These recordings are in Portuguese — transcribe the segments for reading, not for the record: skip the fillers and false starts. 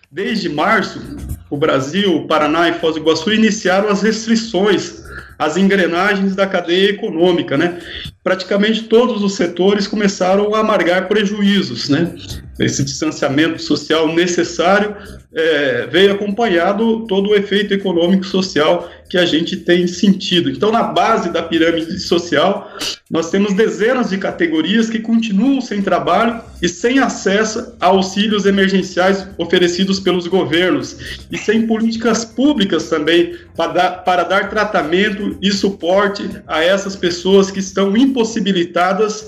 Desde março, o Brasil, o Paraná e Foz do Iguaçu iniciaram as restrições às engrenagens da cadeia econômica, né? Praticamente todos os setores começaram a amargar prejuízos, né? Esse distanciamento social necessário veio acompanhado todo o efeito econômico social que a gente tem sentido. Então, na base da pirâmide social, nós temos dezenas de categorias que continuam sem trabalho e sem acesso a auxílios emergenciais oferecidos pelos governos e sem políticas públicas também para dar tratamento e suporte a essas pessoas que estão impossibilitadas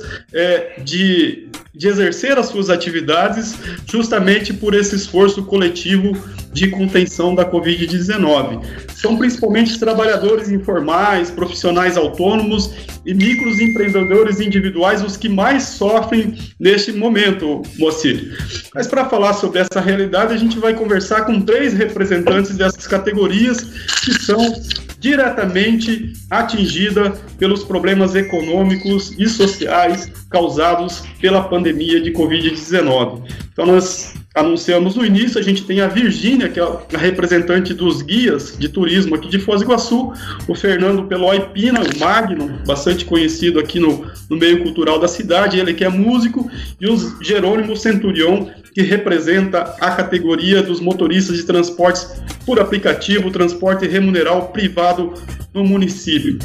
de exercer as suas atividades justamente por esse esforço coletivo de contenção da Covid-19. São principalmente trabalhadores informais, profissionais autônomos e microempreendedores individuais os que mais sofrem neste momento, Moacir. Mas para falar sobre essa realidade, a gente vai conversar com 3 representantes dessas categorias que são diretamente atingida pelos problemas econômicos e sociais causados pela pandemia de Covid-19. Então, nós anunciamos no início, a gente tem a Virgínia, que é a representante dos guias de turismo aqui de Foz do Iguaçu, o Fernando Peloy Pina, o Magno, bastante conhecido aqui no meio cultural da cidade, ele que é músico, e o Jerônimo Centurion, que representa a categoria dos motoristas de transportes por aplicativo, transporte remunerado privado no município.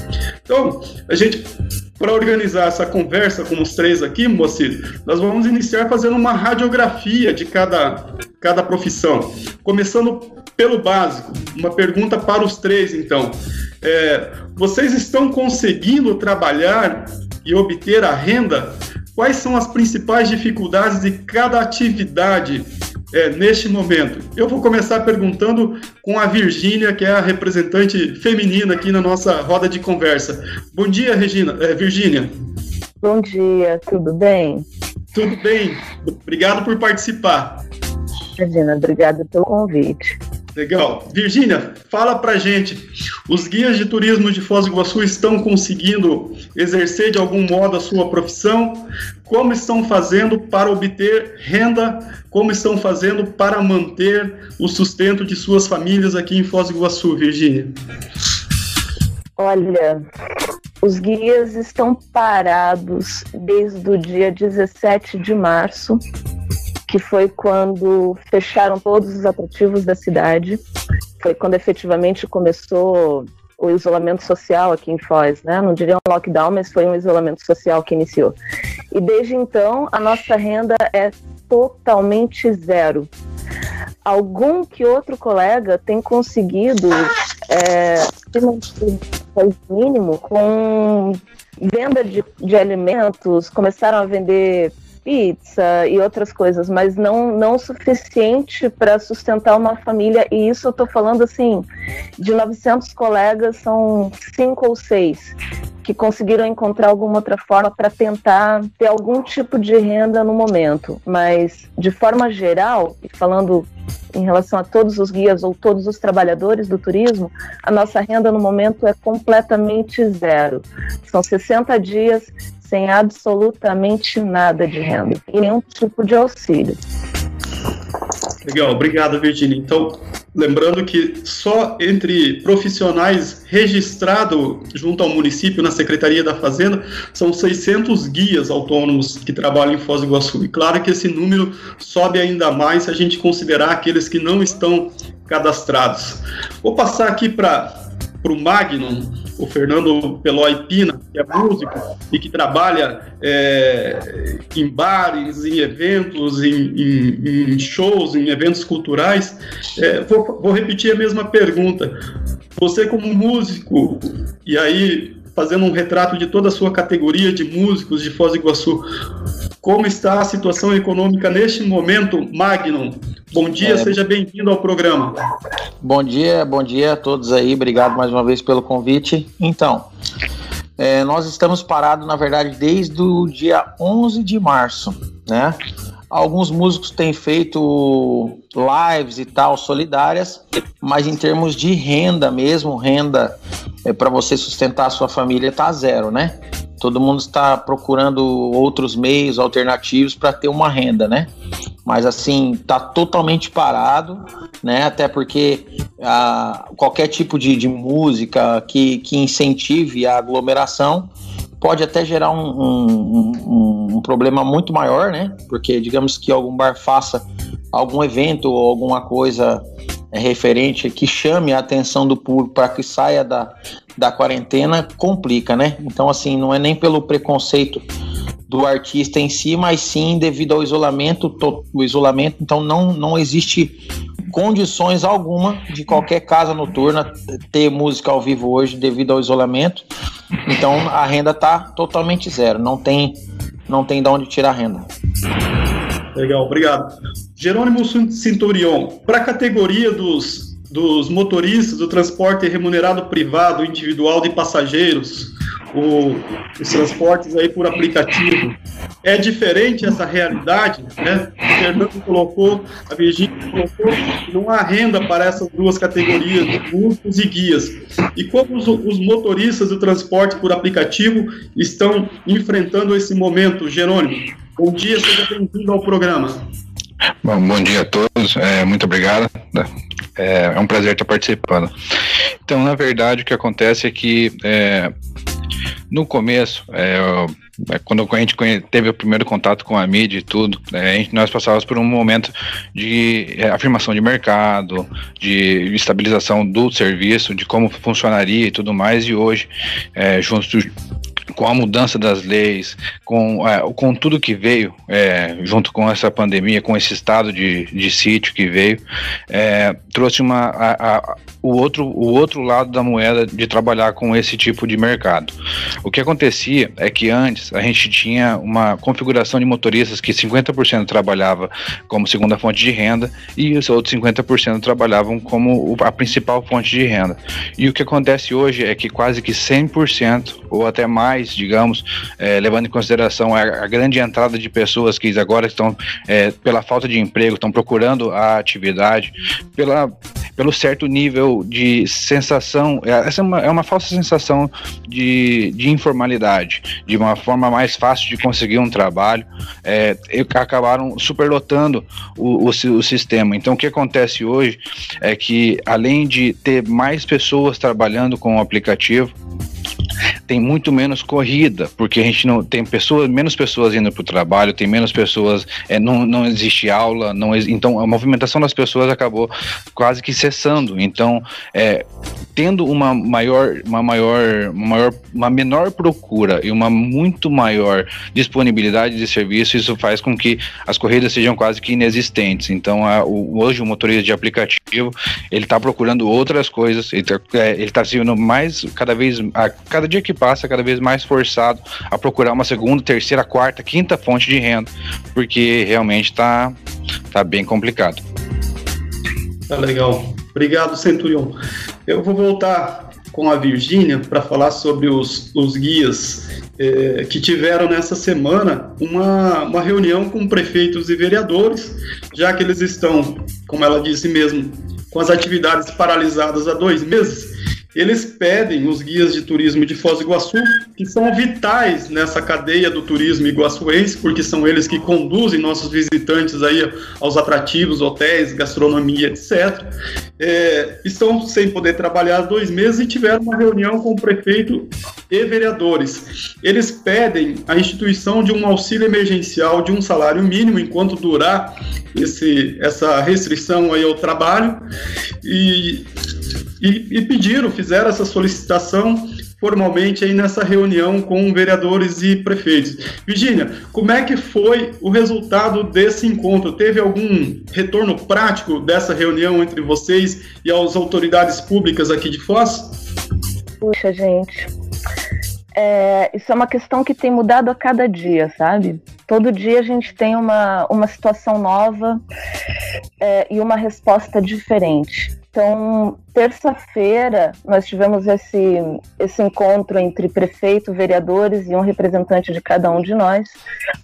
Então, a gente, para organizar essa conversa com os 3 aqui, Moacir, nós vamos iniciar fazendo uma radiografia de cada profissão, começando pelo básico. Uma pergunta para os 3, então. Vocês estão conseguindo trabalhar e obter a renda? Quais são as principais dificuldades de cada atividade neste momento? Eu vou começar perguntando com a Virgínia, que é a representante feminina aqui na nossa roda de conversa. Bom dia, Virgínia. Bom dia, tudo bem? Tudo bem, obrigado por participar. Regina, obrigada pelo convite. Legal. Virgínia, fala pra gente, os guias de turismo de Foz do Iguaçu estão conseguindo exercer de algum modo a sua profissão? Como estão fazendo para obter renda? Como estão fazendo para manter o sustento de suas famílias aqui em Foz do Iguaçu, Virgínia? Olha, os guias estão parados desde o dia 17 de março, que foi quando fecharam todos os atrativos da cidade. Foi quando efetivamente começou o isolamento social aqui em Foz, né? Não diria um lockdown, mas foi um isolamento social que iniciou. E desde então, a nossa renda é totalmente zero. Algum que outro colega tem conseguido se manter mínimo com venda de alimentos, começaram a vender pizza e outras coisas, mas não o suficiente para sustentar uma família, e isso eu estou falando assim, de 900 colegas, são 5 ou 6 que conseguiram encontrar alguma outra forma para tentar ter algum tipo de renda no momento, mas de forma geral, falando em relação a todos os guias ou todos os trabalhadores do turismo, a nossa renda no momento é completamente zero. São 60 dias sem absolutamente nada de renda e nenhum tipo de auxílio. Legal, obrigado, Virgínia. Então, lembrando que só entre profissionais registrados junto ao município na Secretaria da Fazenda são 600 guias autônomos que trabalham em Foz do Iguaçu. E claro que esse número sobe ainda mais se a gente considerar aqueles que não estão cadastrados. Vou passar aqui para o Magnum, o Fernando Peloy Pina, que é músico e que trabalha em bares, em eventos, em shows, em eventos culturais. Vou repetir a mesma pergunta. Você como músico, e aí fazendo um retrato de toda a sua categoria de músicos de Foz do Iguaçu, como está a situação econômica neste momento, Magnum? Bom dia, seja bem-vindo ao programa. Bom dia a todos aí, obrigado mais uma vez pelo convite. Então, nós estamos parados, na verdade, desde o dia 11 de março, né? Alguns músicos têm feito lives e tal, solidárias, mas em termos de renda mesmo, para você sustentar a sua família, tá zero, né? Todo mundo está procurando outros meios alternativos para ter uma renda, né? mas assim, tá totalmente parado, né? Até porque qualquer tipo de música que incentive a aglomeração pode até gerar um problema muito maior, né? Porque digamos que algum bar faça algum evento ou alguma coisa referente que chame a atenção do público para que saia da quarentena, complica, né? Então, assim, não é nem pelo preconceito do artista em si, mas sim devido ao isolamento. Então não existe condições alguma de qualquer casa noturna ter música ao vivo hoje devido ao isolamento. Então a renda está totalmente zero, não tem de onde tirar a renda. Legal, obrigado. Jerônimo Centurion, para a categoria dos motoristas do transporte remunerado privado individual de passageiros, os transportes aí por aplicativo, é diferente essa realidade, né? O Fernando colocou, a Virgínia colocou, não há renda para essas duas categorias, de músicos e guias. E como os motoristas do transporte por aplicativo estão enfrentando esse momento, Jerônimo? Bom dia, seja bem-vindo ao programa. Bom dia a todos, muito obrigado. É um prazer estar participando. Então, na verdade, o que acontece é que no começo, quando a gente teve o primeiro contato com a mídia e tudo, nós passávamos por um momento de afirmação de mercado, de estabilização do serviço, de como funcionaria e tudo mais, e hoje, junto com a mudança das leis, com tudo que veio, junto com essa pandemia, com esse estado de sítio que veio, trouxe o outro lado da moeda de trabalhar com esse tipo de mercado. O que acontecia é que antes a gente tinha uma configuração de motoristas que 50% trabalhava como segunda fonte de renda e os outros 50% trabalhavam como a principal fonte de renda. E o que acontece hoje é que quase que 100% ou até mais, digamos, levando em consideração a grande entrada de pessoas que agora estão, pela falta de emprego, estão procurando a atividade, pelo certo nível de sensação, essa é uma falsa sensação de informalidade, de uma forma mais fácil de conseguir um trabalho, acabaram superlotando o sistema. Então o que acontece hoje é que, além de ter mais pessoas trabalhando com o aplicativo, tem muito menos corrida, porque a gente não tem menos pessoas indo para o trabalho, tem menos pessoas, não existe aula, então a movimentação das pessoas acabou quase que cessando. Então, tendo uma menor procura e uma muito maior disponibilidade de serviço, isso faz com que as corridas sejam quase que inexistentes. Então, hoje o motorista de aplicativo, ele está procurando outras coisas, ele está sendo cada dia que passa, cada vez mais forçado a procurar uma segunda, terceira, quarta, quinta fonte de renda, porque realmente está bem complicado. Tá legal. Obrigado, Centurion. Eu vou voltar com a Virgínia para falar sobre os guias que tiveram nessa semana uma reunião com prefeitos e vereadores, já que eles estão, como ela disse mesmo, com as atividades paralisadas há 2 meses. Eles pedem, os guias de turismo de Foz do Iguaçu, que são vitais nessa cadeia do turismo iguaçuense, porque são eles que conduzem nossos visitantes aí aos atrativos, hotéis, gastronomia, etc. Estão sem poder trabalhar há 2 meses e tiveram uma reunião com o prefeito e vereadores. Eles pedem a instituição de um auxílio emergencial de um salário mínimo enquanto durar essa restrição aí ao trabalho e fizeram essa solicitação formalmente aí nessa reunião com vereadores e prefeitos. Virgínia, como é que foi o resultado desse encontro? Teve algum retorno prático dessa reunião entre vocês e as autoridades públicas aqui de Foz? Puxa, gente, isso é uma questão que tem mudado a cada dia, sabe? Todo dia a gente tem uma situação nova e uma resposta diferente. Então, terça-feira, nós tivemos esse encontro entre prefeito, vereadores e um representante de cada um de nós.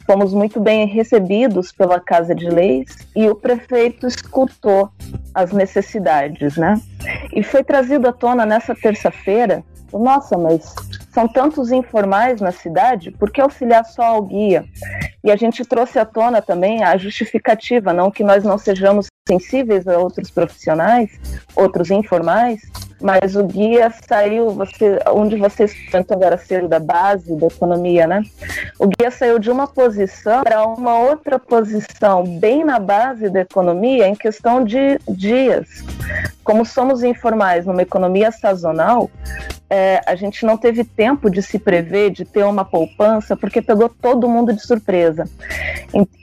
Fomos muito bem recebidos pela Casa de Leis e o prefeito escutou as necessidades, né? E foi trazido à tona nessa terça-feira, nossa, mas são tantos informais na cidade, por que auxiliar só ao guia? E a gente trouxe à tona também a justificativa, não que nós não sejamos sensíveis a outros profissionais, outros informais, mas o guia saiu, onde vocês tentam agora ser da base da economia, né? O guia saiu de uma posição para uma outra posição, bem na base da economia, em questão de dias. Como somos informais numa economia sazonal, a gente não teve tempo de se prever, de ter uma poupança, porque pegou todo mundo de surpresa.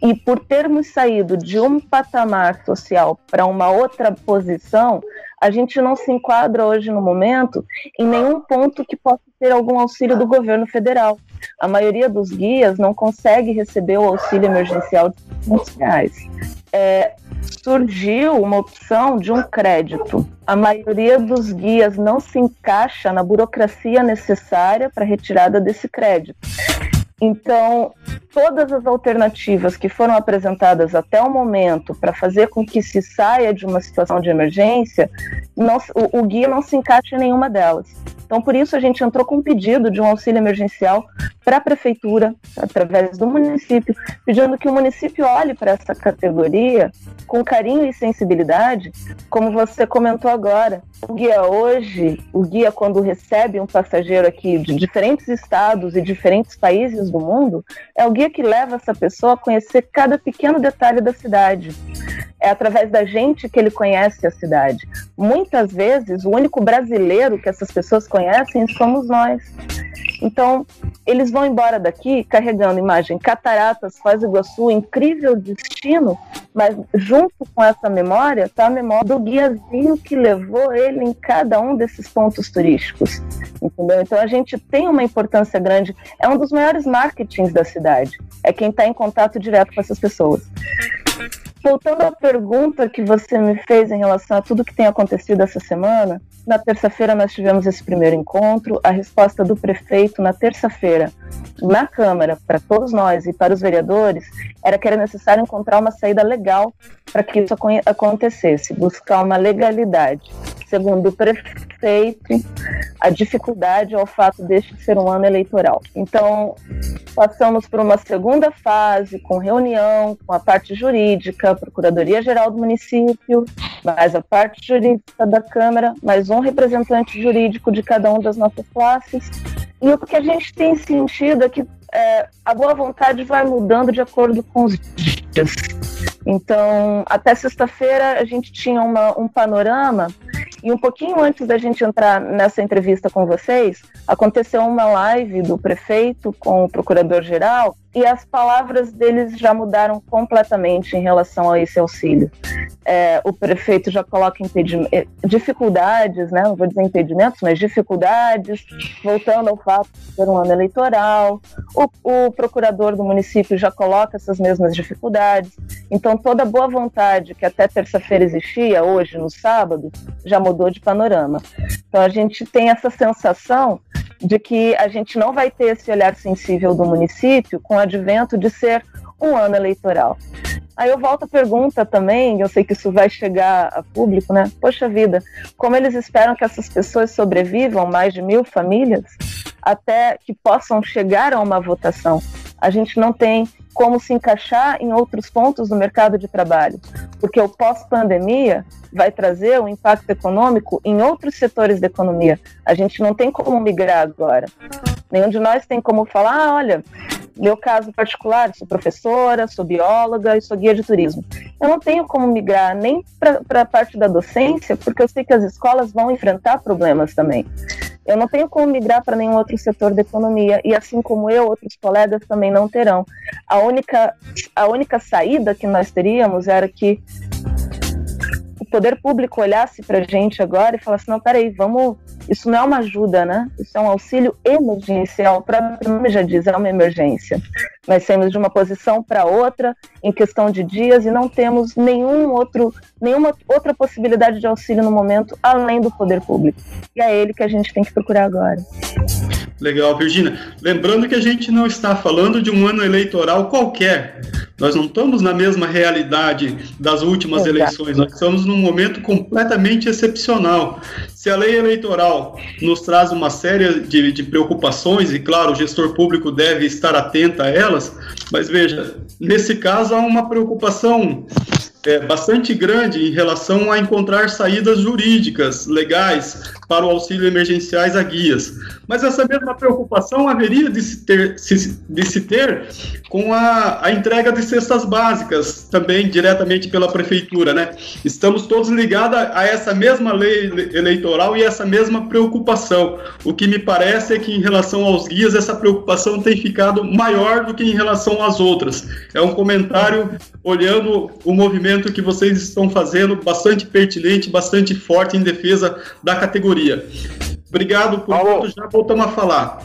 E por termos saído de um patamar social para uma outra posição, a gente não se enquadra hoje no momento em nenhum ponto que possa ter algum auxílio do governo federal. A maioria dos guias não consegue receber o auxílio emergencial de R$500. Surgiu uma opção de um crédito. A maioria dos guias não se encaixa na burocracia necessária para a retirada desse crédito. Então, todas as alternativas que foram apresentadas até o momento para fazer com que se saia de uma situação de emergência, o guia não se encaixa em nenhuma delas. Então, por isso, a gente entrou com um pedido de um auxílio emergencial para a prefeitura, através do município, pedindo que o município olhe para essa categoria com carinho e sensibilidade, como você comentou agora. O guia quando recebe um passageiro aqui de diferentes estados e diferentes países do mundo, é o guia que leva essa pessoa a conhecer cada pequeno detalhe da cidade. É através da gente que ele conhece a cidade. Muitas vezes, o único brasileiro que essas pessoas conhecem somos nós. Então, eles vão embora daqui carregando imagem Cataratas, Foz do Iguaçu, incrível destino, mas junto com essa memória está a memória do guiazinho que levou ele em cada um desses pontos turísticos. Entendeu? Então, a gente tem uma importância grande, é um dos maiores marketings da cidade, é quem está em contato direto com essas pessoas. Voltando à pergunta que você me fez em relação a tudo que tem acontecido essa semana, na terça-feira nós tivemos esse primeiro encontro. A resposta do prefeito na terça-feira, na Câmara, para todos nós e para os vereadores, era que era necessário encontrar uma saída legal para que isso acontecesse, buscar uma legalidade. Segundo o prefeito, a dificuldade é o fato deste ser um ano eleitoral. Então, passamos por uma segunda fase, com reunião, com a parte jurídica, a Procuradoria-Geral do município, mais a parte jurídica da Câmara, mais um representante jurídico de cada uma das nossas classes. E o que a gente tem sentido é que a boa vontade vai mudando de acordo com os dias. Então, até sexta-feira a gente tinha um panorama, e um pouquinho antes da gente entrar nessa entrevista com vocês, aconteceu uma live do prefeito com o procurador-geral, e as palavras deles já mudaram completamente em relação a esse auxílio. O prefeito já coloca dificuldades, né? Não vou dizer impedimentos, mas dificuldades, voltando ao fato de ser um ano eleitoral. O procurador do município já coloca essas mesmas dificuldades. Então, toda a boa vontade que até terça-feira existia, hoje, no sábado, já mudou de panorama. Então, a gente tem essa sensação de que a gente não vai ter esse olhar sensível do município com o advento de ser um ano eleitoral. Aí eu volto à pergunta também, eu sei que isso vai chegar a público, né? Poxa vida, como eles esperam que essas pessoas sobrevivam, mais de 1.000 famílias, até que possam chegar a uma votação? A gente não tem como se encaixar em outros pontos do mercado de trabalho, porque o pós-pandemia vai trazer um impacto econômico em outros setores da economia. A gente não tem como migrar agora. Nenhum de nós tem como falar, olha, meu caso particular, sou professora, sou bióloga e sou guia de turismo. Eu não tenho como migrar nem para a parte da docência, porque eu sei que as escolas vão enfrentar problemas também. Eu não tenho como migrar para nenhum outro setor da economia, e assim como eu, outros colegas também não terão. A única saída que nós teríamos era que o poder público olhasse para a gente agora e falasse, não, peraí, isso não é uma ajuda, né? Isso é um auxílio emergencial, o próprio nome já diz, é uma emergência. Nós saímos de uma posição para outra em questão de dias e não temos nenhuma outra possibilidade de auxílio no momento, além do poder público. E é ele que a gente tem que procurar agora. Legal, Virgínia. Lembrando que a gente não está falando de um ano eleitoral qualquer. Nós não estamos na mesma realidade das últimas eleições, nós estamos num momento completamente excepcional. Se a lei eleitoral nos traz uma série de preocupações, e claro, o gestor público deve estar atento a elas, mas veja, nesse caso há uma preocupação bastante grande em relação a encontrar saídas jurídicas, legais, para o auxílio emergenciais a guias. Mas essa mesma preocupação haveria de se ter com a entrega de cestas básicas, também diretamente pela prefeitura, né? Estamos todos ligados a essa mesma lei eleitoral e essa mesma preocupação. O que me parece é que em relação aos guias, essa preocupação tem ficado maior do que em relação às outras. É um comentário olhando o movimento que vocês estão fazendo, bastante pertinente, bastante forte em defesa da categoria. Obrigado por tudo, já voltamos a falar.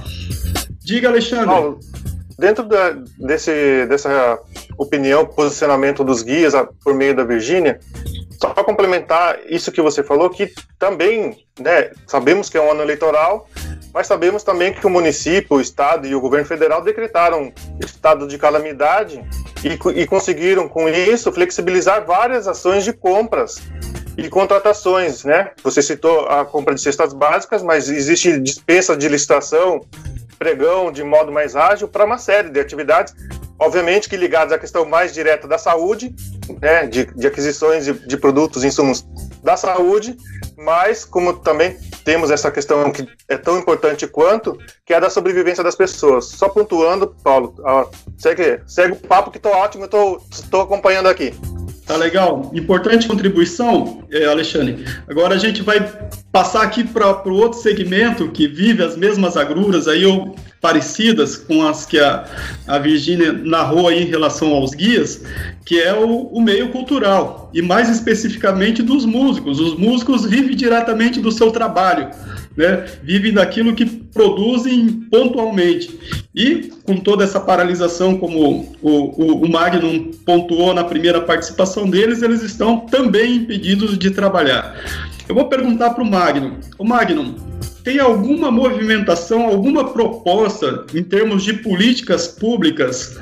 Diga, Alexandre. Paulo, dentro dessa opinião, posicionamento dos guias por meio da Virgínia, só para complementar isso que você falou, que também, né, sabemos que é um ano eleitoral, mas sabemos também que o município, o estado e o governo federal decretaram estado de calamidade e conseguiram, com isso, flexibilizar várias ações de compras e contratações, né? Você citou a compra de cestas básicas, mas existe dispensa de licitação, pregão de modo mais ágil para uma série de atividades, obviamente que ligadas à questão mais direta da saúde, né? De aquisições de produtos e insumos da saúde, mas como também temos essa questão que é tão importante quanto, que é a da sobrevivência das pessoas. Só pontuando, Paulo, segue o papo que estou ótimo, eu estou acompanhando aqui. Tá legal, importante contribuição, Alexandre. Agora a gente vai passar aqui para o outro segmento que vive as mesmas agruras aí, ou parecidas com as que a Virgínia narrou aí em relação aos guias, que é o meio cultural, e mais especificamente dos músicos. Os músicos vivem diretamente do seu trabalho, né? Vivem daquilo que produzem pontualmente. E com toda essa paralisação, como o Magnum pontuou na primeira participação deles, eles estão também impedidos de trabalhar. Eu vou perguntar para o Magnum. O Magnum, tem alguma movimentação, alguma proposta em termos de políticas públicas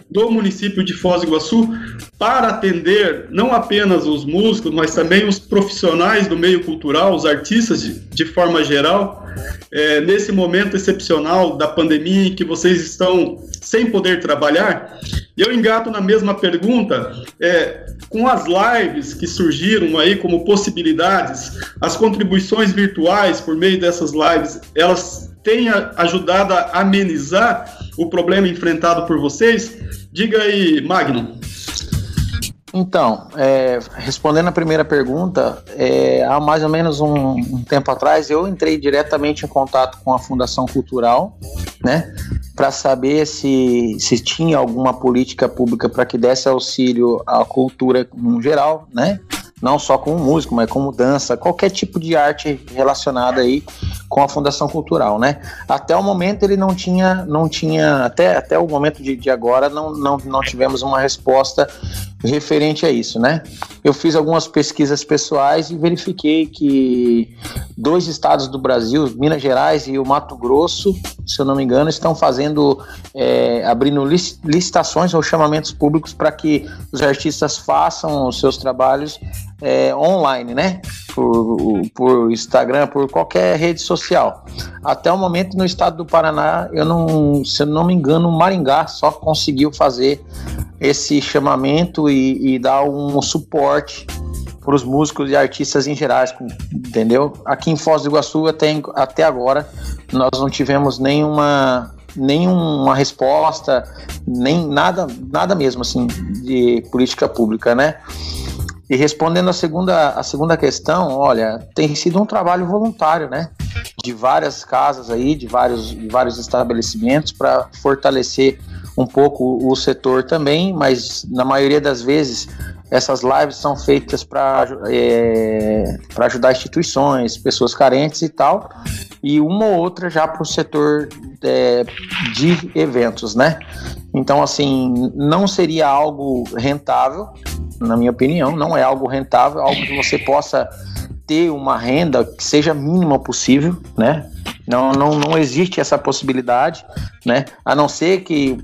do município de Foz do Iguaçu para atender não apenas os músicos, mas também os profissionais do meio cultural, os artistas de forma geral, nesse momento excepcional da pandemia em que vocês estão sem poder trabalhar? E eu engato na mesma pergunta, com as lives que surgiram aí como possibilidades, as contribuições virtuais por meio dessas lives, elas têm ajudado a amenizar o problema enfrentado por vocês? Diga aí, Magnum. Então, respondendo a primeira pergunta, há mais ou menos um tempo atrás eu entrei diretamente em contato com a Fundação Cultural, né, para saber se tinha alguma política pública para que desse auxílio à cultura no geral, né, não só como músico, mas como dança, qualquer tipo de arte relacionada aí com a Fundação Cultural, né? Até o momento ele não tinha até o momento de agora não tivemos uma resposta referente a isso, né? Eu fiz algumas pesquisas pessoais e verifiquei que 2 estados do Brasil, Minas Gerais e o Mato Grosso, se eu não me engano, estão abrindo licitações ou chamamentos públicos para que os artistas façam os seus trabalhos online, né? Por Instagram, por qualquer rede social. Até o momento, no estado do Paraná, se eu não me engano, Maringá só conseguiu fazer esse chamamento e dar um suporte para os músicos e artistas em geral, entendeu? Aqui em Foz do Iguaçu, até agora, nós não tivemos nenhuma resposta, nem nada mesmo, assim, de política pública, né? E respondendo a segunda questão, olha, tem sido um trabalho voluntário, né? De várias casas aí, de vários estabelecimentos para fortalecer um pouco o setor também, mas na maioria das vezes essas lives são feitas para ajudar instituições, pessoas carentes e tal, e uma ou outra já para o setor de eventos, né? Então, assim, não seria algo rentável, na minha opinião, não é algo rentável, algo que você possa ter uma renda que seja mínima possível, né? Não existe essa possibilidade, né? A não ser que,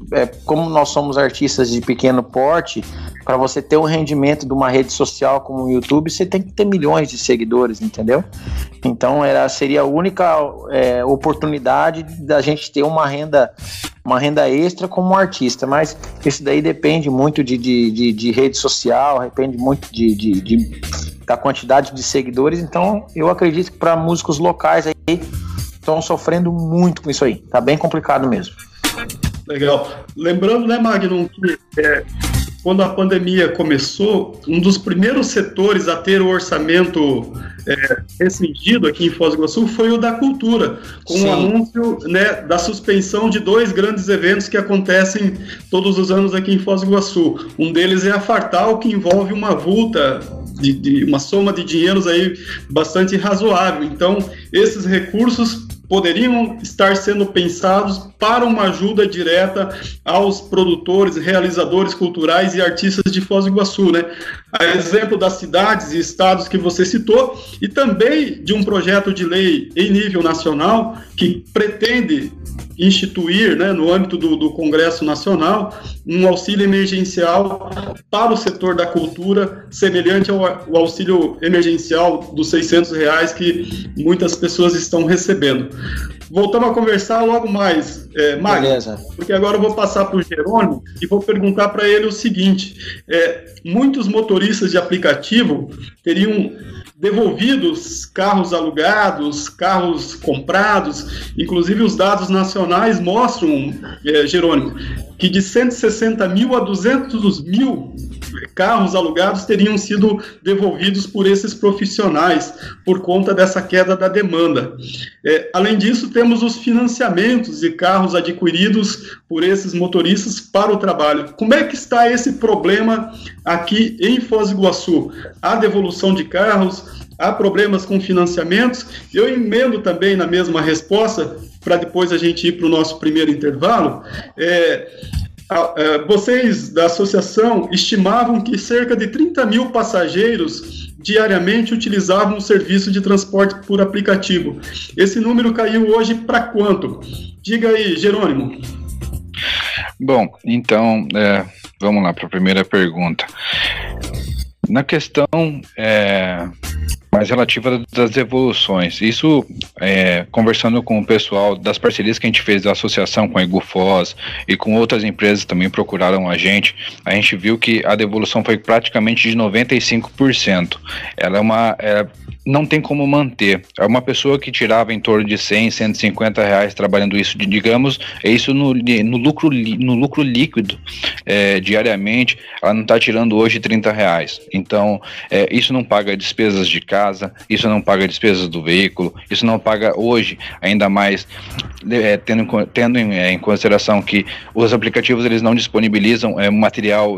como nós somos artistas de pequeno porte, para você ter um rendimento de uma rede social como o YouTube, você tem que ter milhões de seguidores, entendeu? Então seria a única oportunidade da gente ter uma renda extra como artista, mas isso daí depende muito de rede social, depende muito da quantidade de seguidores. Então eu acredito que para músicos locais aí estão sofrendo muito com isso aí, tá bem complicado mesmo. Legal. Lembrando, né, Magnum, que quando a pandemia começou, um dos primeiros setores a ter o orçamento restringido aqui em Foz do Iguaçu foi o da cultura, com o anúncio, né, da suspensão de 2 grandes eventos que acontecem todos os anos aqui em Foz do Iguaçu. Um deles é a Fartal, que envolve uma vulta de uma soma de dinheiros aí bastante razoável. Então, esses recursos poderiam estar sendo pensados para uma ajuda direta aos produtores, realizadores culturais e artistas de Foz do Iguaçu, né? A exemplo das cidades e estados que você citou, e também de um projeto de lei em nível nacional que pretende instituir, né, no âmbito do Congresso Nacional, um auxílio emergencial para o setor da cultura, semelhante ao auxílio emergencial dos R$600 que muitas pessoas estão recebendo. Voltamos a conversar logo mais, Magno, porque agora eu vou passar para o Jerônimo e vou perguntar para ele o seguinte: muitos motoristas de aplicativo teriam devolvidos carros alugados, carros comprados, inclusive os dados nacionais mostram, Jerônimo, que de 160 mil a 200 mil carros alugados teriam sido devolvidos por esses profissionais, por conta dessa queda da demanda. Além disso, temos os financiamentos de carros adquiridos por esses motoristas para o trabalho. Como é que está esse problema aqui em Foz do Iguaçu? Há devolução de carros, há problemas com financiamentos? Eu emendo também na mesma resposta, para depois a gente ir para o nosso primeiro intervalo. Vocês da associação estimavam que cerca de 30 mil passageiros diariamente utilizavam o serviço de transporte por aplicativo. Esse número caiu hoje para quanto? Diga aí, Jerônimo. Bom, então, vamos lá para a primeira pergunta. Na questão mais relativa das devoluções, isso, conversando com o pessoal das parcerias que a gente fez da associação com a Igufoz e com outras empresas também procuraram a gente viu que a devolução foi praticamente de 95%. Ela não tem como manter. É uma pessoa que tirava em torno de R$100, R$150 trabalhando isso, digamos, isso no lucro líquido diariamente, ela não está tirando hoje R$30. Então, isso não paga despesas de casa, isso não paga despesas do veículo, isso não paga hoje, ainda mais tendo em consideração que os aplicativos eles não disponibilizam material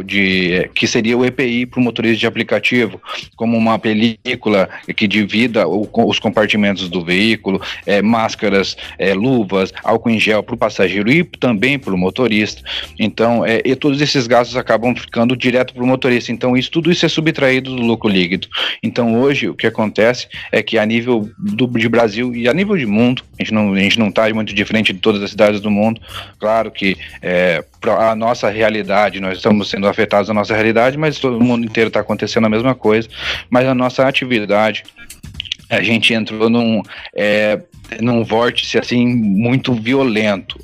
que seria o EPI para o motorista de aplicativo, como uma película que divida os compartimentos do veículo, máscaras, luvas, álcool em gel para o passageiro e também para o motorista. Então, e todos esses gastos acabam ficando direto para o motorista. Então, tudo isso é subtraído do lucro líquido. Então, hoje, o que acontece é que a nível de Brasil e a nível de mundo, a gente não está muito diferente de todas as cidades do mundo. Claro que a nossa realidade, nós estamos sendo afetados na nossa realidade, mas todo mundo inteiro está acontecendo a mesma coisa. Mas a nossa atividade, a gente entrou num vórtice assim muito violento.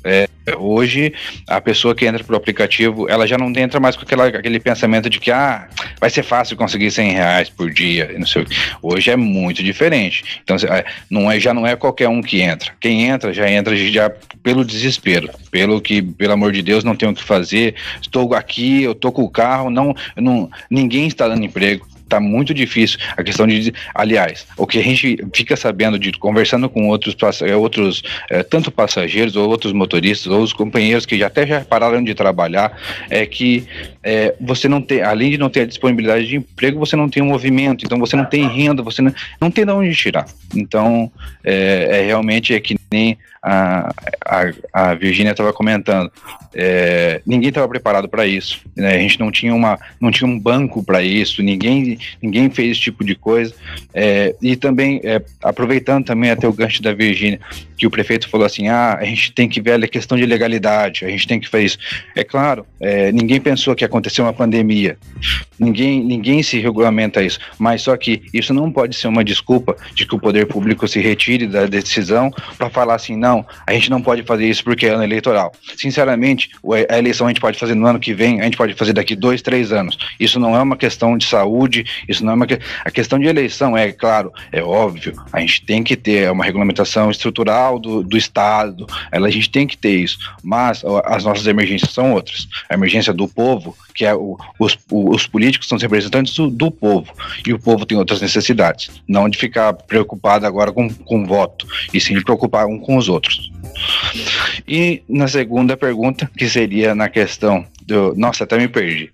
Hoje a pessoa que entra pro aplicativo, ela já não entra mais com aquele pensamento de que vai ser fácil conseguir R$100 por dia, não sei. Hoje é muito diferente. Então já não é qualquer um que entra. Quem entra já pelo desespero, pelo amor de Deus, não tenho o que fazer, estou aqui, eu tô com o carro, ninguém está dando emprego. Tá muito difícil a questão aliás, o que a gente fica sabendo conversando com outros tanto passageiros ou outros motoristas ou os companheiros que já pararam de trabalhar, é que você não tem, além de não ter a disponibilidade de emprego, você não tem um movimento, então você não tem renda, você não tem de onde tirar. Então, realmente é que nem a Virgínia estava comentando, ninguém estava preparado para isso, né? A gente não tinha um banco para isso, ninguém fez esse tipo de coisa, e também, aproveitando também até o gancho da Virgínia, que o prefeito falou assim, a gente tem que ver a questão de legalidade, a gente tem que fazer isso. É claro, ninguém pensou que ia acontecer uma pandemia, ninguém se regulamenta isso, mas só que isso não pode ser uma desculpa de que o poder público se retire da decisão para falar assim, não, a gente não pode fazer isso porque é ano eleitoral. Sinceramente, a eleição a gente pode fazer no ano que vem, a gente pode fazer daqui 2, 3 anos. Isso não é uma questão de saúde, isso não é a questão de eleição, claro, é óbvio, a gente tem que ter uma regulamentação estrutural do Estado, a gente tem que ter isso, mas as nossas emergências são outras. A emergência do povo, que é os políticos são os representantes do povo, e o povo tem outras necessidades, não de ficar preocupado agora com voto, e sim de preocupar um com os outros. E na segunda pergunta, que seria na questão nossa, até me perdi.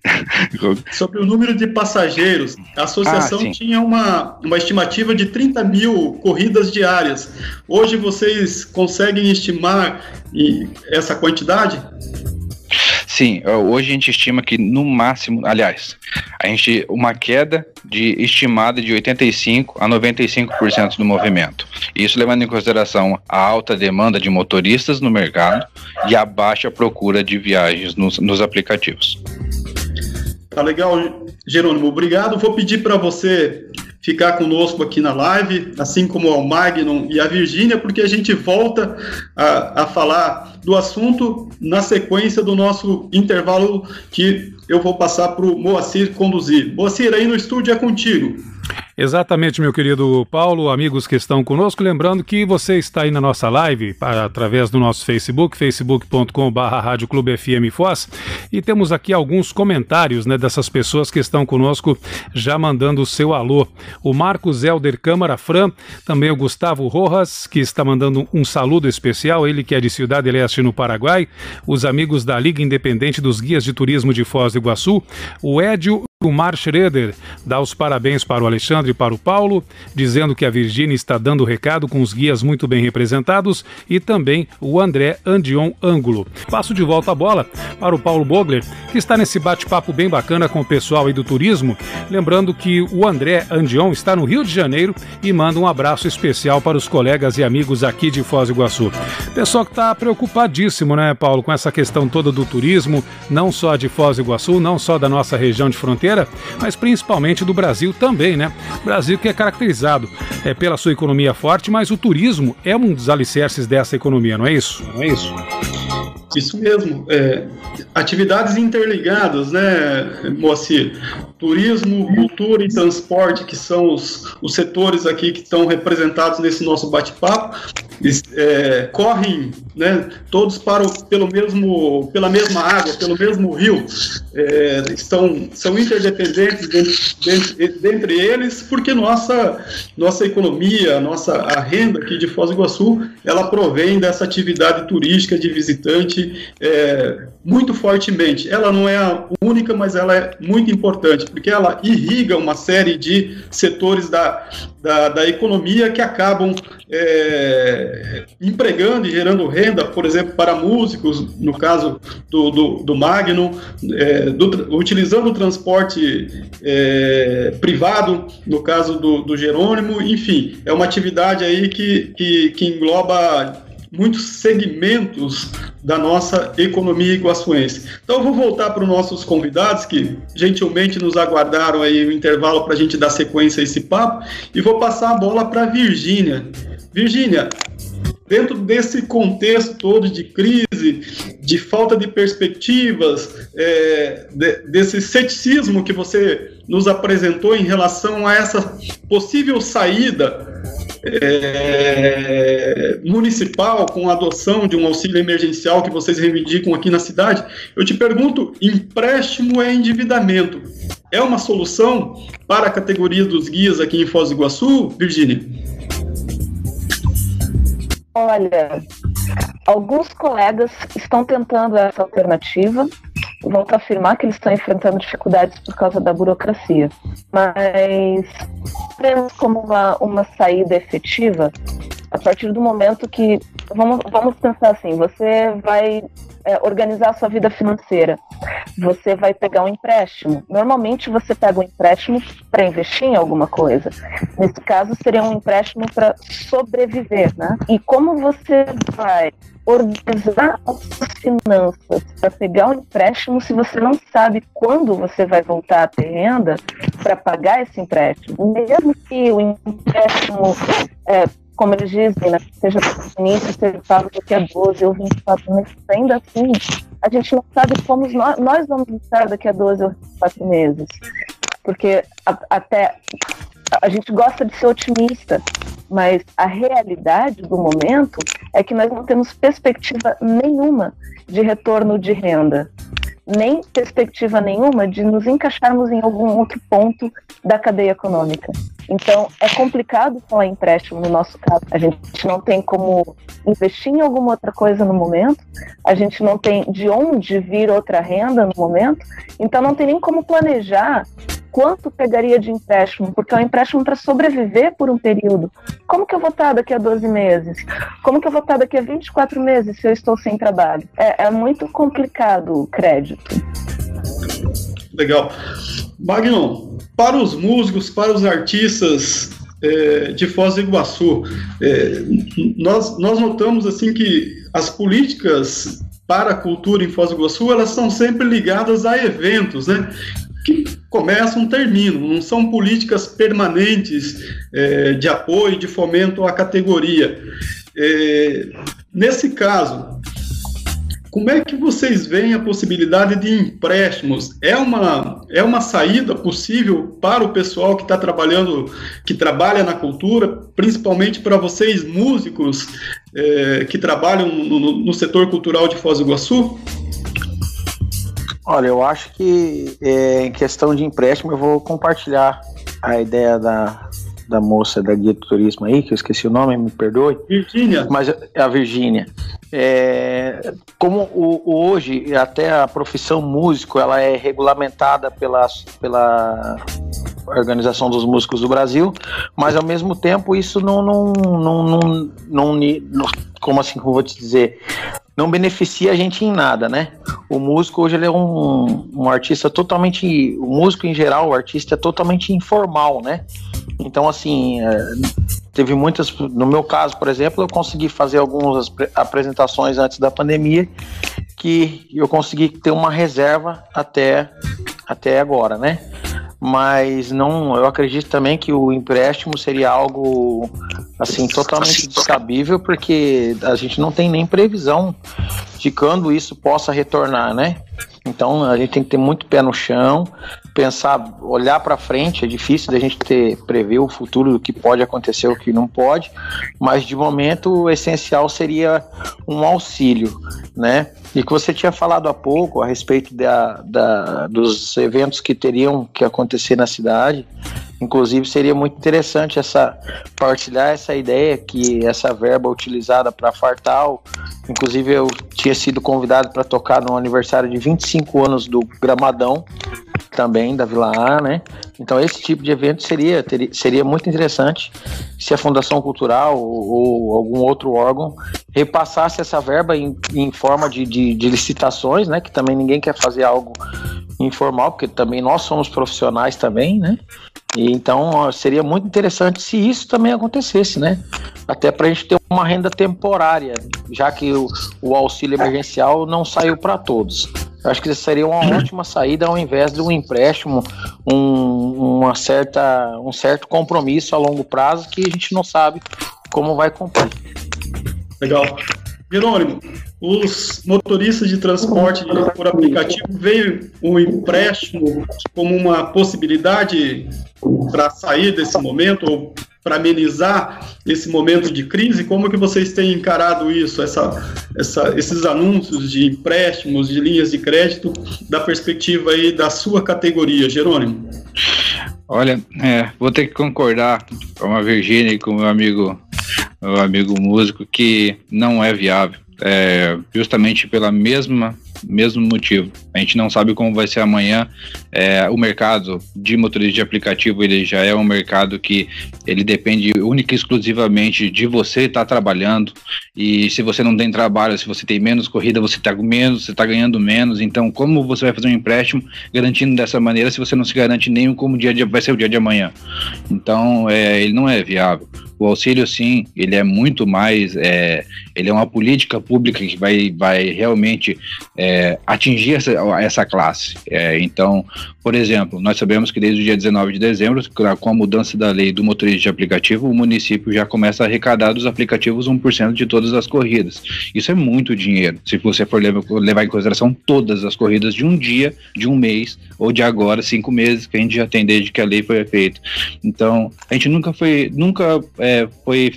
Sobre o número de passageiros, a associação tinha uma estimativa de 30 mil corridas diárias. Hoje vocês conseguem estimar essa quantidade? Sim, hoje a gente estima que no máximo, aliás, uma queda estimada de 85% a 95% do movimento. Isso levando em consideração a alta demanda de motoristas no mercado e a baixa procura de viagens nos aplicativos. Tá legal, Jerônimo, obrigado. Vou pedir para você ficar conosco aqui na live, assim como ao Magno e a Virgínia, porque a gente volta a falar do assunto na sequência do nosso intervalo que eu vou passar para o Moacir conduzir. Moacir, aí no estúdio é contigo. Exatamente, meu querido Paulo, amigos que estão conosco, lembrando que você está aí na nossa live através do nosso Facebook, facebook.com/Rádio Clube FM Foz, e temos aqui alguns comentários, né, dessas pessoas que estão conosco já mandando o seu alô. O Marcos Helder Câmara Fran, também o Gustavo Rojas, que está mandando um saludo especial, ele que é de Ciudad del Este, no Paraguai, os amigos da Liga Independente dos Guias de Turismo de Foz do Iguaçu, o Edio O Mar Schroeder dá os parabéns para o Alexandre e para o Paulo, dizendo que a Virgínia está dando o recado com os guias muito bem representados, e também o André Andion Ângulo. Passo de volta a bola para o Paulo Bogler, que está nesse bate-papo bem bacana com o pessoal aí do turismo, lembrando que o André Andion está no Rio de Janeiro e manda um abraço especial para os colegas e amigos aqui de Foz do Iguaçu. Pessoal que está preocupadíssimo, né, Paulo, com essa questão toda do turismo, não só de Foz do Iguaçu, não só da nossa região de fronteira, mas principalmente do Brasil também, né? Brasil que é caracterizado pela sua economia forte, mas o turismo é um dos alicerces dessa economia, não é isso? Não é isso? Isso mesmo, atividades interligadas, né, Moacir? Turismo, cultura e transporte, que são os setores aqui que estão representados nesse nosso bate-papo, correm, né, todos pela mesma água, pelo mesmo rio, são interdependentes dentre eles, porque nossa economia, a renda aqui de Foz do Iguaçu, ela provém dessa atividade turística de visitante muito fortemente. Ela não é a única, mas ela é muito importante, porque ela irriga uma série de setores da economia que acabam empregando e gerando renda, por exemplo, para músicos, no caso do Magno, utilizando o transporte privado, no caso do Jerônimo, enfim, é uma atividade aí que engloba muitos segmentos da nossa economia iguaçuense. Então eu vou voltar para os nossos convidados, que gentilmente nos aguardaram aí o intervalo para a gente dar sequência a esse papo, e vou passar a bola para a Virgínia. Virgínia, dentro desse contexto todo de crise, de falta de perspectivas, desse ceticismo que você nos apresentou em relação a essa possível saída municipal com a adoção de um auxílio emergencial que vocês reivindicam aqui na cidade, eu te pergunto, empréstimo é endividamento. É uma solução para a categoria dos guias aqui em Foz do Iguaçu, Virgínia? Olha, alguns colegas estão tentando essa alternativa, volto a afirmar que eles estão enfrentando dificuldades por causa da burocracia, mas vemos como uma saída efetiva a partir do momento que vamos pensar assim, você vai organizar a sua vida financeira, você vai pegar um empréstimo. Normalmente você pega um empréstimo para investir em alguma coisa. Nesse caso seria um empréstimo para sobreviver, né? E como você vai organizar as suas finanças para pegar um empréstimo se você não sabe quando você vai voltar a ter renda para pagar esse empréstimo? Mesmo que o empréstimo, como eles dizem, né, seja início, seja pago daqui a 12 ou 24 meses, ainda assim, a gente não sabe como nós vamos estar daqui a 12 ou 24 meses. Porque até a gente gosta de ser otimista, mas a realidade do momento é que nós não temos perspectiva nenhuma de retorno de renda, nem perspectiva nenhuma de nos encaixarmos em algum outro ponto da cadeia econômica. Então, é complicado falar em empréstimo no nosso caso. A gente não tem como investir em alguma outra coisa no momento, a gente não tem de onde vir outra renda no momento, então não tem nem como planejar quanto pegaria de empréstimo, porque é um empréstimo para sobreviver por um período. Como que eu vou estar daqui a 12 meses? Como que eu vou estar daqui a 24 meses se eu estou sem trabalho? É muito complicado o crédito. Legal. Magno, para os músicos, para os artistas de Foz do Iguaçu, nós notamos assim que as políticas para a cultura em Foz do Iguaçu, elas são sempre ligadas a eventos, né? Que começam, terminam, não são políticas permanentes de apoio, de fomento à categoria. Nesse caso, como é que vocês veem a possibilidade de empréstimos? É uma saída possível para o pessoal que está trabalhando, que trabalha na cultura, principalmente para vocês músicos que trabalham no setor cultural de Foz do Iguaçu? Olha, eu acho que em questão de empréstimo eu vou compartilhar a ideia da moça da guia do turismo aí, que eu esqueci o nome, me perdoe. Virgínia. Mas é a Virgínia. Como hoje até a profissão músico ela é regulamentada pela Organização dos Músicos do Brasil, mas ao mesmo tempo isso não como assim, como eu vou te dizer, não beneficia a gente em nada, né? O músico hoje ele é um artista totalmente, o músico em geral, o artista é totalmente informal, né? Então assim, teve muitas, no meu caso, por exemplo, eu consegui fazer algumas apresentações antes da pandemia que eu consegui ter uma reserva até agora, né? Mas eu acredito também que o empréstimo seria algo assim totalmente descabível, porque a gente não tem nem previsão de quando isso possa retornar, né? Então a gente tem que ter muito pé no chão, pensar, olhar para frente. É difícil da gente prever o futuro do que pode acontecer, o que não pode, mas de momento o essencial seria um auxílio, né? E que você tinha falado há pouco a respeito dos eventos que teriam que acontecer na cidade. Inclusive seria muito interessante partilhar essa ideia, que essa verba utilizada para Fartal, inclusive eu tinha sido convidado para tocar no aniversário de 25 anos do Gramadão, também da Vila A, né? Então esse tipo de evento seria muito interessante se a Fundação Cultural ou algum outro órgão repassasse essa verba em forma de licitações, né? Que também ninguém quer fazer algo informal, porque também nós somos profissionais também, né? E então seria muito interessante se isso também acontecesse, né? Até para a gente ter uma renda temporária, já que o auxílio emergencial não saiu para todos. Eu acho que isso seria uma ótima saída ao invés de um empréstimo, um certo compromisso a longo prazo que a gente não sabe como vai cumprir. Legal. Jerônimo, os motoristas de transporte por aplicativo veem o empréstimo como uma possibilidade para sair desse momento ou para amenizar esse momento de crise? Como que vocês têm encarado isso, esses anúncios de empréstimos, de linhas de crédito, da perspectiva aí da sua categoria, Jerônimo? Olha, vou ter que concordar com a Virgínia e com o meu amigo músico que não é viável, justamente pela mesma mesmo motivo. A gente não sabe como vai ser amanhã. O mercado de motorista de aplicativo, ele já é um mercado que ele depende única e exclusivamente de você estar trabalhando, e se você não tem trabalho, se você tem menos corrida, você está menos, você está ganhando menos. Então, como você vai fazer um empréstimo garantindo dessa maneira se você não se garante nem como vai ser o dia de amanhã? Então, ele não é viável. O auxílio, sim, ele é muito mais, ele é uma política pública que vai realmente atingir essa classe. Então, por exemplo, nós sabemos que desde o dia 19 de dezembro, com a mudança da lei do motorista de aplicativo, o município já começa a arrecadar dos aplicativos 1% de todas as corridas. Isso é muito dinheiro, se você for levar em consideração todas as corridas de um dia, de um mês, ou de agora, 5 meses, que a gente já tem desde que a lei foi feita. Então, a gente nunca foi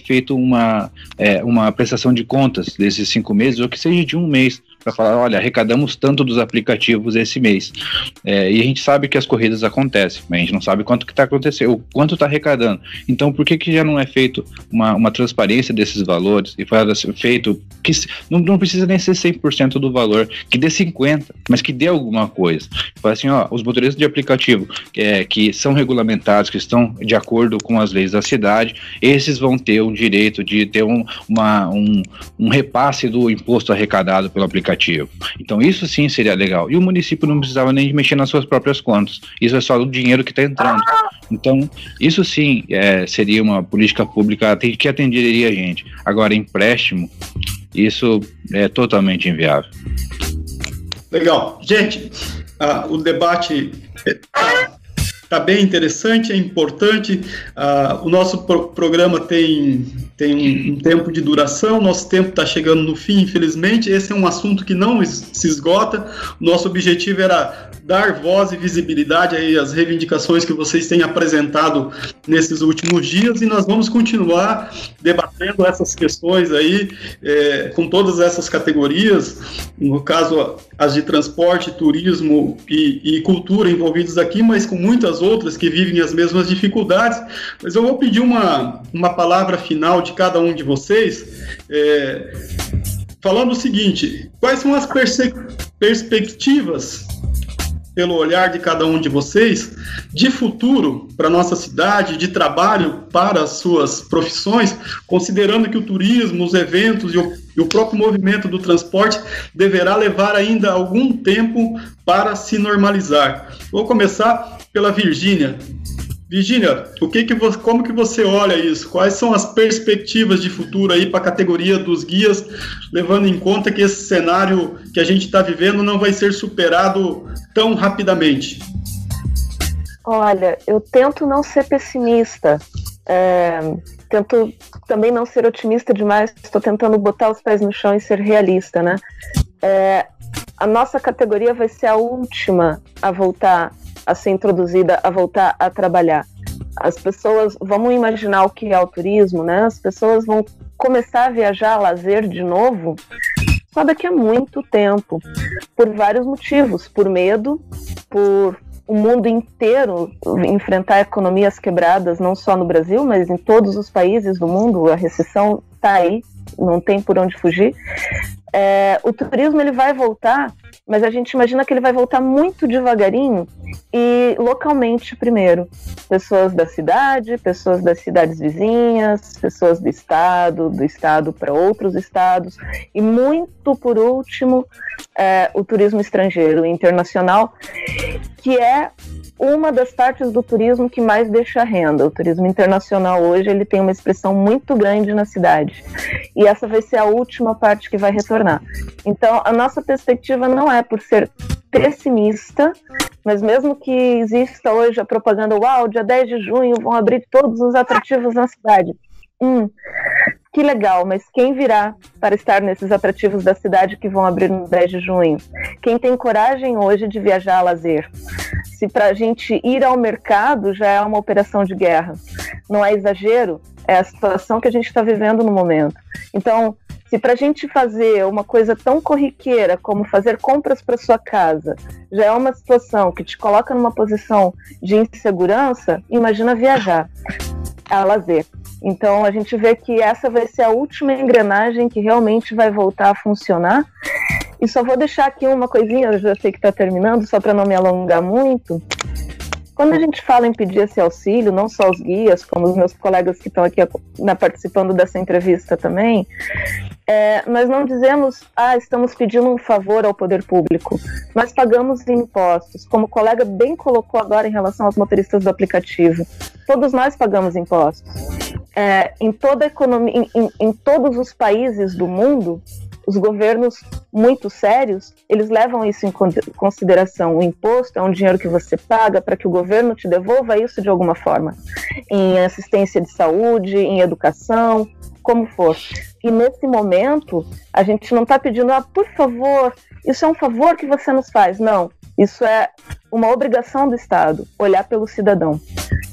feito uma prestação de contas desses 5 meses, ou que seja de um mês, para falar, olha, arrecadamos tanto dos aplicativos esse mês. E a gente sabe que as corridas acontecem, mas a gente não sabe quanto que está acontecendo, ou quanto está arrecadando. Então, por que já não é feito uma transparência desses valores, e foi feito, que não precisa nem ser 100% do valor, que dê 50%, mas que dê alguma coisa. Fala assim, os motoristas de aplicativo que são regulamentados, que estão de acordo com as leis da cidade, esses vão ter o direito de ter um repasse do imposto arrecadado pelo aplicativo. Então isso sim seria legal. E o município não precisava nem mexer nas suas próprias contas. Isso é só o dinheiro que está entrando. Então isso sim seria uma política pública que atenderia a gente. Agora, empréstimo, isso é totalmente inviável. Legal. Gente, o debate está bem interessante, é importante. O nosso programa tem um tempo de duração, nosso tempo está chegando no fim, infelizmente. Esse é um assunto que não se esgota. O nosso objetivo era dar voz e visibilidade aí às reivindicações que vocês têm apresentado nesses últimos dias, e nós vamos continuar debatendo essas questões aí com todas essas categorias, no caso as de transporte, turismo e cultura envolvidos aqui, mas com muitas outras que vivem as mesmas dificuldades. Mas eu vou pedir uma palavra final de cada um de vocês, falando o seguinte: quais são as perspectivas, pelo olhar de cada um de vocês, de futuro para a nossa cidade, de trabalho para as suas profissões, considerando que o turismo, os eventos e o próprio movimento do transporte deverá levar ainda algum tempo para se normalizar. Vou começar pela Virgínia. Virgínia, como que você olha isso? Quais são as perspectivas de futuro aí para a categoria dos guias, levando em conta que esse cenário que a gente está vivendo não vai ser superado tão rapidamente? Olha, eu tento não ser pessimista, tento também não ser otimista demais, estou tentando botar os pés no chão e ser realista, né? A nossa categoria vai ser a última a voltar a ser introduzida, a voltar a trabalhar. As pessoas, vamos imaginar o que é o turismo, né? As pessoas vão começar a viajar a lazer de novo só daqui a muito tempo, por vários motivos, por medo, por o mundo inteiro enfrentar economias quebradas, não só no Brasil, mas em todos os países do mundo. A recessão está aí, não tem por onde fugir. O turismo ele vai voltar, mas a gente imagina que ele vai voltar muito devagarinho e localmente primeiro. Pessoas da cidade, pessoas das cidades vizinhas, pessoas do estado para outros estados, e muito por último o turismo estrangeiro, internacional, que é uma das partes do turismo que mais deixa renda. O turismo internacional hoje ele tem uma expressão muito grande na cidade, e essa vai ser a última parte que vai retornar. Então a nossa perspectiva não é por ser pessimista, mas mesmo que exista hoje a propaganda, dia 10 de junho vão abrir todos os atrativos na cidade. Que legal, mas quem virá para estar nesses atrativos da cidade que vão abrir no 10 de junho? Quem tem coragem hoje de viajar a lazer? Se para a gente ir ao mercado já é uma operação de guerra, não é exagero, é a situação que a gente está vivendo no momento. Então, se para a gente fazer uma coisa tão corriqueira como fazer compras para sua casa já é uma situação que te coloca numa posição de insegurança, imagina viajar a lazer. Então a gente vê que essa vai ser a última engrenagem que realmente vai voltar a funcionar, E só vou deixar aqui uma coisinha, eu já sei que está terminando, só para não me alongar muito. Quando a gente fala em pedir esse auxílio, não só os guias, como os meus colegas que estão aqui participando dessa entrevista também, nós não dizemos, estamos pedindo um favor ao poder público. Nós pagamos impostos, como o colega bem colocou agora em relação aos motoristas do aplicativo. Todos nós pagamos impostos. Em toda a economia, em todos os países do mundo, os governos muito sérios, eles levam isso em consideração. O imposto é um dinheiro que você paga para que o governo te devolva isso de alguma forma. Em assistência de saúde, em educação, como for. E nesse momento, a gente não está pedindo, por favor, isso é um favor que você nos faz. Não, isso é uma obrigação do Estado, olhar pelo cidadão.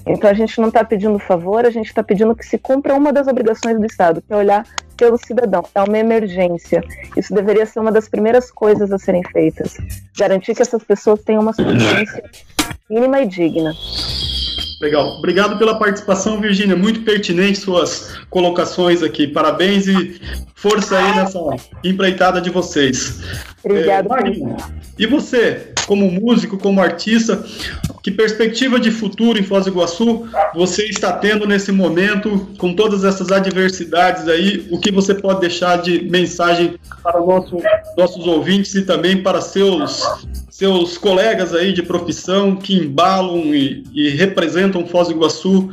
Então a gente não está pedindo favor, a gente está pedindo que se cumpra uma das obrigações do Estado, que é olhar pelo cidadão. É uma emergência. Isso deveria ser uma das primeiras coisas a serem feitas. Garantir que essas pessoas tenham uma subsistência mínima e digna. Legal. Obrigado pela participação, Virgínia. Muito pertinente suas colocações aqui. Parabéns e força aí nessa empreitada de vocês. Obrigado. Magno, e você, como músico, como artista, que perspectiva de futuro em Foz do Iguaçu você está tendo nesse momento, com todas essas adversidades aí? O que você pode deixar de mensagem para nossos ouvintes e também para seus colegas aí de profissão que embalam e representam Foz do Iguaçu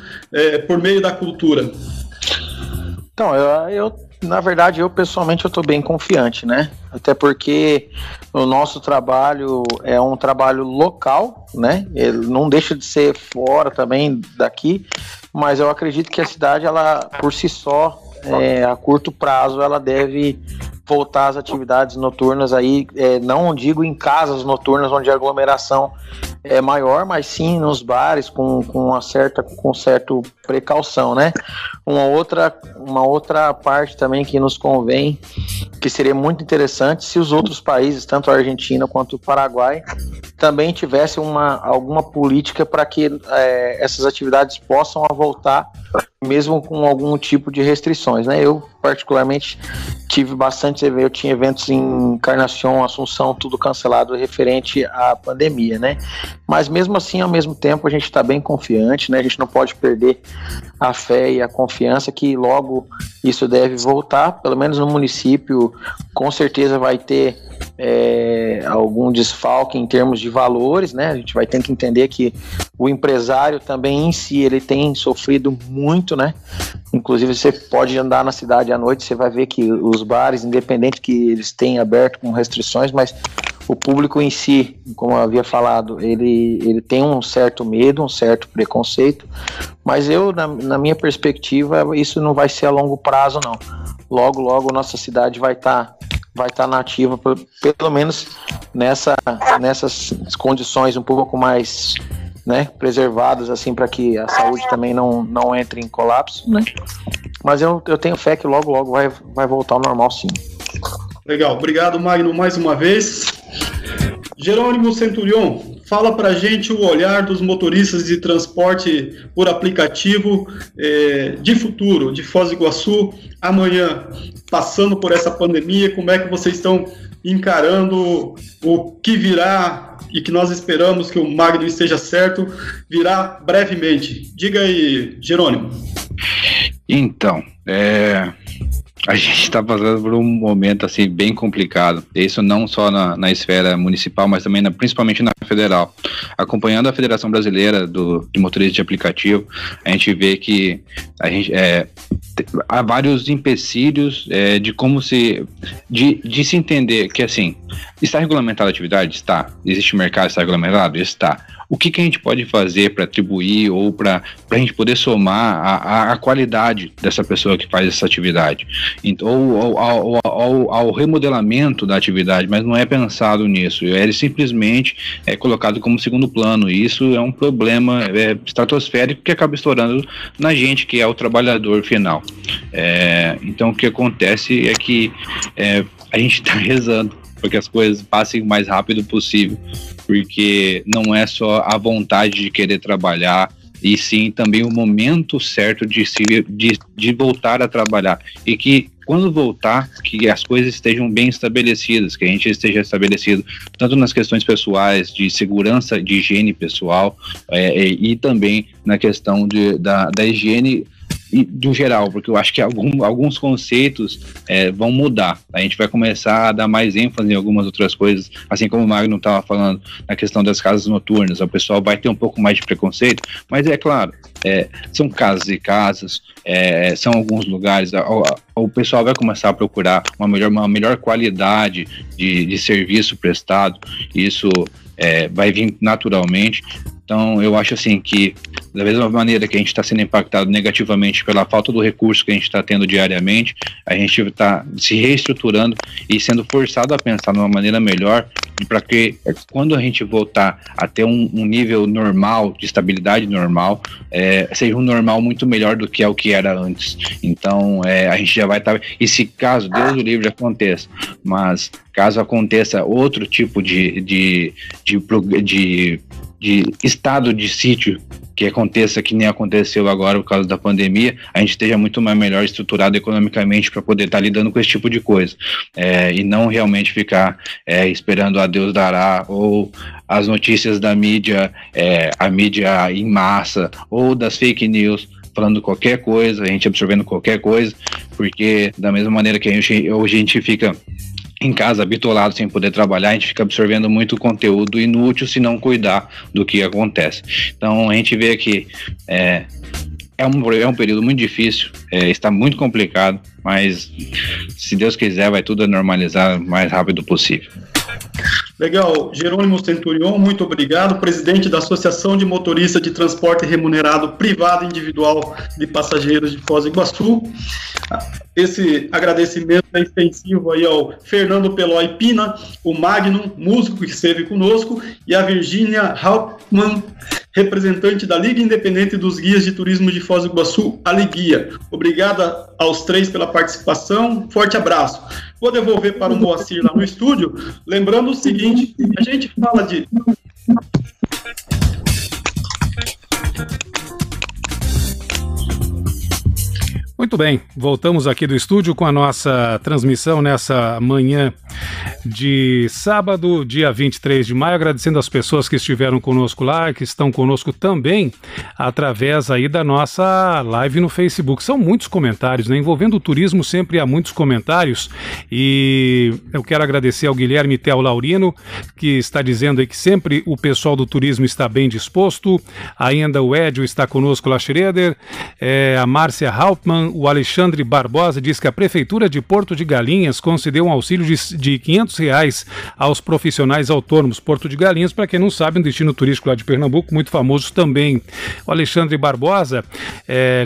por meio da cultura? Então, na verdade, eu pessoalmente estou bem confiante, né? Até porque o nosso trabalho é um trabalho local, né? Ele não deixa de ser fora também daqui, mas eu acredito que a cidade, ela por si só, a curto prazo, ela deve voltar às atividades noturnas aí, não digo em casas noturnas onde a aglomeração é maior, mas sim nos bares com certa precaução, né? Uma outra parte também que nos convém, que seria muito interessante, se os outros países, tanto a Argentina quanto o Paraguai, também tivessem alguma política para que essas atividades possam voltar, mesmo com algum tipo de restrições, né? Eu, particularmente, eu tinha eventos em Encarnação, Assunção, tudo cancelado referente à pandemia, né? Mas mesmo assim, ao mesmo tempo, a gente está bem confiante, né? A gente não pode perder a fé e a confiança que logo isso deve voltar, pelo menos no município, com certeza vai ter algum desfalque em termos de valores, né? A gente vai ter que entender que o empresário também em si, ele tem sofrido muito, né? Inclusive você pode andar na cidade à noite, você vai ver que os bares, independente que eles tenham aberto com restrições, mas o público em si, como eu havia falado, ele tem um certo medo, um certo preconceito, mas eu, na minha perspectiva, isso não vai ser a longo prazo, não. Logo, nossa cidade vai estar nativa, pelo menos nessas condições um pouco mais, né, preservadas, assim, para que a saúde também não entre em colapso, né? Mas eu tenho fé que logo vai voltar ao normal, sim. Legal, obrigado, Magno, mais uma vez. Jerônimo Centurion, fala pra gente o olhar dos motoristas de transporte por aplicativo de futuro, de Foz do Iguaçu, amanhã, passando por essa pandemia, como é que vocês estão encarando o que virá e que nós esperamos que o Magno esteja certo, virá brevemente. Diga aí, Jerônimo. Então, a gente está passando por um momento assim bem complicado, isso não só na esfera municipal, mas também principalmente na federal. Acompanhando a Federação Brasileira de Motoristas de Aplicativo, a gente vê que há vários empecilhos de como de se entender que, assim, está regulamentada a atividade? Está. Existe mercado, está regulamentado? Está. O que a gente pode fazer para atribuir ou para a gente poder somar a qualidade dessa pessoa que faz essa atividade? Ou ao remodelamento da atividade, mas não é pensado nisso. Ele simplesmente é colocado como segundo plano, e isso é um problema estratosférico que acaba estourando na gente, que é o trabalhador final. Então, o que acontece é que a gente está rezando para que as coisas passem o mais rápido possível, porque não é só a vontade de querer trabalhar, e sim também o momento certo de voltar a trabalhar, e que quando voltar, que as coisas estejam bem estabelecidas, que a gente esteja estabelecido tanto nas questões pessoais, de segurança, de higiene pessoal, e também na questão da higiene do geral, porque eu acho que alguns conceitos vão mudar. A gente vai começar a dar mais ênfase em algumas outras coisas, assim como o Magno estava falando na questão das casas noturnas. O pessoal vai ter um pouco mais de preconceito, mas é claro, são casas e casas, são alguns lugares, o pessoal vai começar a procurar uma melhor qualidade de serviço prestado, e isso vai vir naturalmente. Então, eu acho assim que, da mesma maneira que a gente está sendo impactado negativamente pela falta do recurso que a gente está tendo diariamente, a gente está se reestruturando e sendo forçado a pensar de uma maneira melhor, para que quando a gente voltar a ter um nível normal, de estabilidade normal, seja um normal muito melhor do que é o que era antes. Então, a gente já vai estar... E se caso, Deus o livre, aconteça, mas caso aconteça outro tipo de estado de sítio que aconteça, que nem aconteceu agora por causa da pandemia, a gente esteja muito mais melhor estruturado economicamente para poder estar lidando com esse tipo de coisa, e não realmente ficar esperando a Deus dará, ou as notícias da mídia, a mídia em massa, ou das fake news, falando qualquer coisa, a gente absorvendo qualquer coisa, porque da mesma maneira que hoje a gente fica em casa, bitolado, sem poder trabalhar, a gente fica absorvendo muito conteúdo inútil se não cuidar do que acontece. Então, a gente vê que é um período muito difícil, está muito complicado, mas se Deus quiser, vai tudo normalizar o mais rápido possível. Legal. Jerônimo Centurion, muito obrigado, presidente da Associação de Motoristas de Transporte Remunerado Privado Individual de Passageiros de Foz do Iguaçu. Esse agradecimento é extensivo aí ao Fernando Pelói Pina, o Magno, músico que esteve conosco, e a Virgínia Hauptmann, representante da Liga Independente dos Guias de Turismo de Foz do Iguaçu, a Liguia. Obrigada aos três pela participação, forte abraço. Vou devolver para o Moacir lá no estúdio, lembrando o seguinte, a gente fala de... Muito bem, voltamos aqui do estúdio com a nossa transmissão nessa manhã de sábado, dia 23 de maio, agradecendo as pessoas que estiveram conosco lá, que estão conosco também através aí da nossa live no Facebook. São muitos comentários, né? Envolvendo o turismo sempre há muitos comentários, e eu quero agradecer ao Guilherme Tel Laurino, que está dizendo aí que sempre o pessoal do turismo está bem disposto. Ainda o Edio está conosco lá, Schroeder, a Márcia Hauptmann, o Alexandre Barbosa diz que a Prefeitura de Porto de Galinhas concedeu um auxílio de R$500 aos profissionais autônomos. Porto de Galinhas, para quem não sabe, um destino turístico lá de Pernambuco, muito famoso também. O Alexandre Barbosa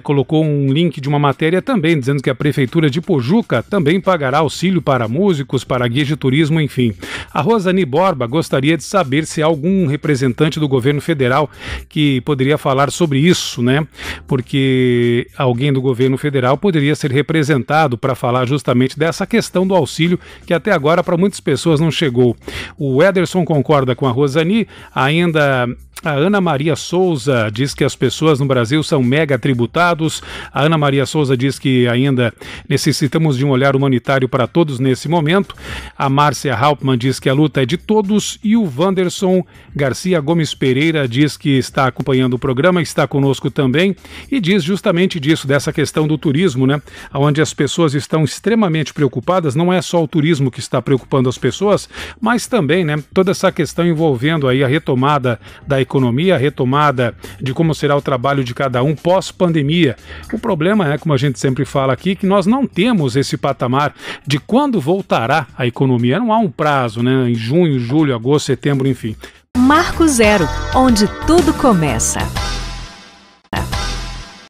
colocou um link de uma matéria também, dizendo que a Prefeitura de Pojuca também pagará auxílio para músicos, para guias de turismo, enfim. A Rosani Borba gostaria de saber se há algum representante do governo federal que poderia falar sobre isso, né? Porque alguém do governo federal poderia ser representado para falar justamente dessa questão do auxílio, que até agora para muitas pessoas não chegou. O Ederson concorda com a Rosani, ainda a Ana Maria Souza diz que as pessoas no Brasil são mega tributados. A Ana Maria Souza diz que ainda necessitamos de um olhar humanitário para todos nesse momento. A Márcia Hauptmann diz que a luta é de todos, e o Wanderson Garcia Gomes Pereira diz que está acompanhando o programa, está conosco também, e diz justamente disso, dessa questão do turismo, né? Onde as pessoas estão extremamente preocupadas. Não é só o turismo que está preocupando as pessoas, mas também, né, toda essa questão envolvendo aí a retomada da economia, a retomada de como será o trabalho de cada um pós-pandemia. O problema é, como a gente sempre fala aqui, que nós não temos esse patamar de quando voltará a economia. Não há um prazo, né? Em junho, julho, agosto, setembro, enfim. Marco Zero, onde tudo começa.